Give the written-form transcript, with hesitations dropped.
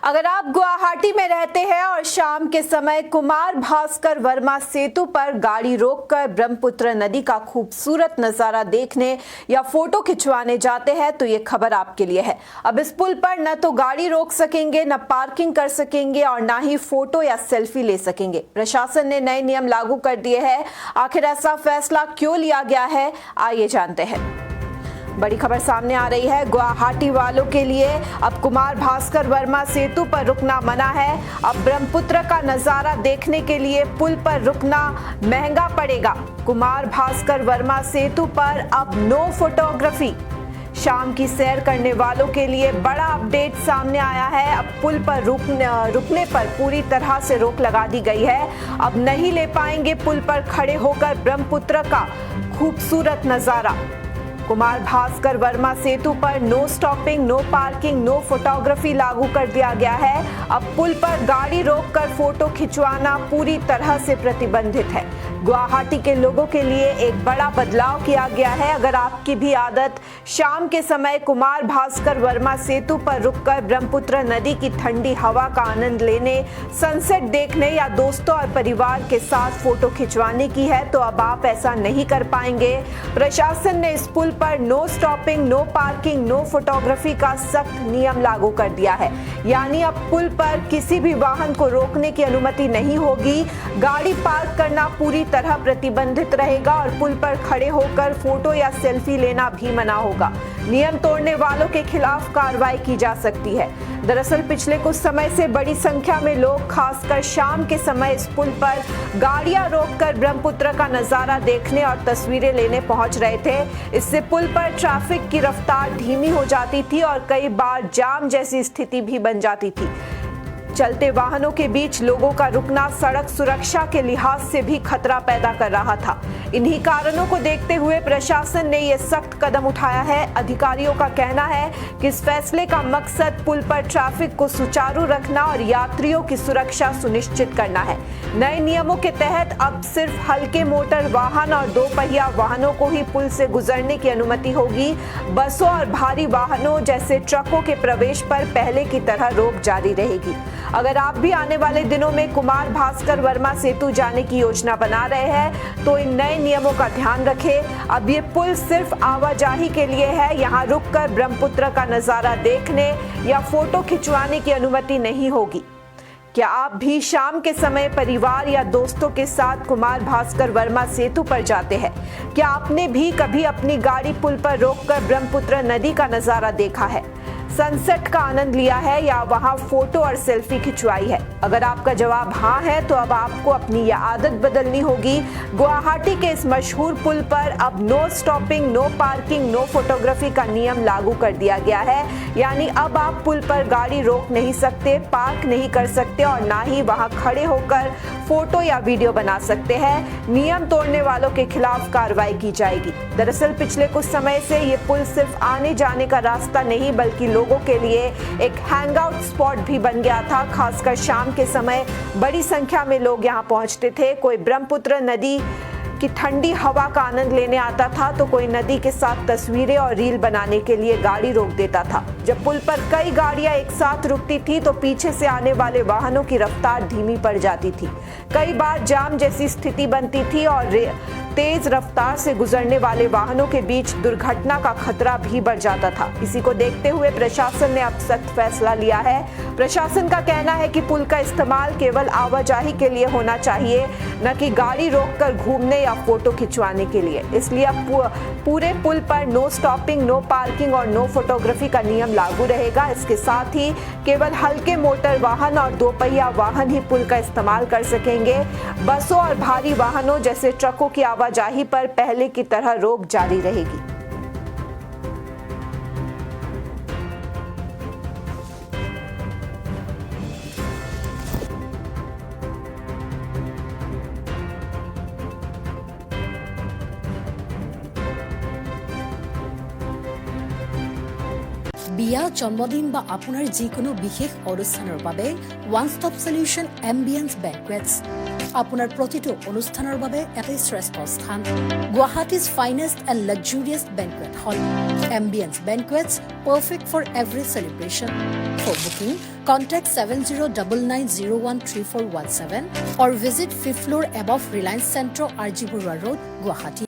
अगर आप गुवाहाटी में रहते हैं और शाम के समय कुमार भास्कर वर्मा सेतु पर गाड़ी रोककर ब्रह्मपुत्र नदी का खूबसूरत नजारा देखने या फोटो खिंचवाने जाते हैं तो ये खबर आपके लिए है। अब इस पुल पर न तो गाड़ी रोक सकेंगे, न पार्किंग कर सकेंगे और न ही फोटो या सेल्फी ले सकेंगे। प्रशासन ने नए नियम लागू कर दिए हैं। आखिर ऐसा फैसला क्यों लिया गया है, आइए जानते हैं। बड़ी खबर सामने आ रही है। गुवाहाटी वालों के लिए अब कुमार भास्कर वर्मा सेतु पर रुकना मना है। अब ब्रह्मपुत्र का नजारा देखने के लिए पुल पर रुकना महंगा पड़ेगा। कुमार भास्कर वर्मा सेतु पर अब नो फोटोग्राफी। शाम की सैर करने वालों के लिए बड़ा अपडेट सामने आया है। अब पुल पर रुकने पर पूरी तरह से रोक लगा दी गई है। अब नहीं ले पाएंगे पुल पर खड़े होकर ब्रह्मपुत्र का खूबसूरत नजारा। कुमार भास्कर वर्मा सेतु पर no stopping, no parking, no photography लागू कर दिया गया है। अब पुल पर गाड़ी रोककर फोटो खिंचवाना पूरी तरह से प्रतिबंधित है। गुवाहाटी के लोगों के लिए एक बड़ा बदलाव किया गया है। अगर आपकी भी आदत शाम के समय कुमार भास्कर वर्मा सेतु पर रुककर ब्रह्मपुत्र नदी की ठंडी हवा का आनंद लेने, सनसेट देखने या दोस्तों और परिवार के साथ फोटो खिंचवाने की है तो अब आप ऐसा नहीं कर पाएंगे। प्रशासन ने इस पुल पर no stopping, no parking, no photography का सख्त नियम लागू कर दिया है। यानी अब पुल पर किसी भी वाहन को रोकने की अनुमति नहीं होगी। गाड़ी पार्क करना पूरी तरह प्रतिबंधित रहेगा और पुल पर खड़े होकर फोटो या सेल्फी लेना भी मना होगा। नियम तोड़ने वालों के खिलाफ कार्रवाई की जा सकती है। दरअसल पिछले कुछ समय से बड़ी संख्या में लोग खासकर शाम के समय इस पुल पर गाड़ियां रोककर ब्रह्मपुत्र का नजारा देखने और तस्वीरें लेने पहुंच रहे थे। इससे पुल पर ट्रैफिक की रफ्तार धीमी हो जाती थी और कई बार जाम जैसी स्थिति भी बन जाती थी। चलते वाहनों के बीच लोगों का रुकना सड़क सुरक्षा के लिहाज से भी खतरा पैदा कर रहा था। इन्हीं कारणों को देखते हुए प्रशासन ने यह सख्त कदम उठाया है। अधिकारियों का कहना है कि इस फैसले का मकसद पुल पर ट्रैफिक को सुचारू रखना और यात्रियों की सुरक्षा सुनिश्चित करना है। नए नियमों के तहत अब सिर्फ हल्के मोटर वाहन और दोपहिया वाहनों को ही पुल से गुजरने की अनुमति होगी। बसों और भारी वाहनों जैसे ट्रकों के प्रवेश पर पहले की तरह रोक जारी रहेगी। अगर आप भी आने वाले दिनों में कुमार भास्कर वर्मा सेतु जाने की योजना बना रहे हैं तो इन नए नियमों का ध्यान रखें। अब ये पुल सिर्फ आवाजाही के लिए है। यहाँ रुककर ब्रह्मपुत्र का नजारा देखने या फोटो खिंचवाने की अनुमति नहीं होगी। क्या आप भी शाम के समय परिवार या दोस्तों के साथ कुमार भास्कर वर्मा सेतु पर जाते हैं? क्या आपने भी कभी अपनी गाड़ी पुल पर रोककर ब्रह्मपुत्र नदी का नजारा देखा है, सनसेट का आनंद लिया है या वहां फोटो और सेल्फी खिंचवाई है? अगर आपका जवाब हाँ है तो अब आपको अपनी यह आदत बदलनी होगी। गुवाहाटी के इस मशहूर पुल पर अब no stopping, no parking, no photography का नियम लागू कर दिया गया है। यानी अब आप पुल पर गाड़ी रोक नहीं सकते, पार्क नहीं कर सकते और ना ही वहां खड़े होकर फोटो या वीडियो बना सकते हैं। नियम तोड़ने वालों के खिलाफ कार्रवाई की जाएगी। दरअसल पिछले कुछ समय से ये पुल सिर्फ आने जाने का रास्ता नहीं बल्कि लोगों के लिए एक हैंगआउट स्पॉट भी बन गया था। खासकर शाम के समय बड़ी संख्या में लोग यहाँ पहुंचते थे। कोई ब्रह्मपुत्र नदी की ठंडी हवा का आनंद लेने आता था तो कोई नदी के साथ तस्वीरें और रील बनाने के लिए गाड़ी रोक देता था। जब पुल पर कई गाड़ियां एक साथ रुकती थी तो पीछे से आने वाले वाहनों की रफ्तार धीमी पड़ जाती थी। कई बार जाम जैसी स्थिति बनती थी और तेज रफ्तार से गुजरने वाले वाहनों के बीच दुर्घटना का खतरा भी बढ़ जाता था। इसी को देखते हुए प्रशासन ने अब सख्त फैसला लिया है। प्रशासन का कहना है कि पुल का इस्तेमाल केवल आवाजाही के लिए होना चाहिए, न कि गाड़ी रोककर घूमने या फोटो खिंचवाने के लिए। इसलिए अब पूरे पुल पर नो स्टॉपिंग, नो पार्किंग और नो फोटोग्राफी का नियम लागू रहेगा। इसके साथ ही केवल हल्के मोटर वाहन और दोपहिया वाहन ही पुल का इस्तेमाल कर सकेंगे। बसों और भारी वाहनों जैसे ट्रकों की आवाजाही पर पहले की तरह रोक जारी रहेगी। বিয়া, জন্মদিন বা আপোনাৰ যিকোনো বিশেষ অনুষ্ঠানৰ বাবে ওৱান ষ্টপ সলিউশ্যন এম্বিয়েন্স বেংকুৱেটছ আপোনাৰ প্ৰতিটো অনুষ্ঠানৰ বাবে এটাই শ্ৰেষ্ঠ স্থান। গুৱাহাটীজ ফাইনেষ্ট এণ্ড লাক্সাৰিয়াছ বেংকুৱেট হল ambience বেংকুৱেটছ perfect for every celebration. For booking, contact 7099013417 or visit 5th floor above Reliance Centro, RG Burwa Road, Guwahati.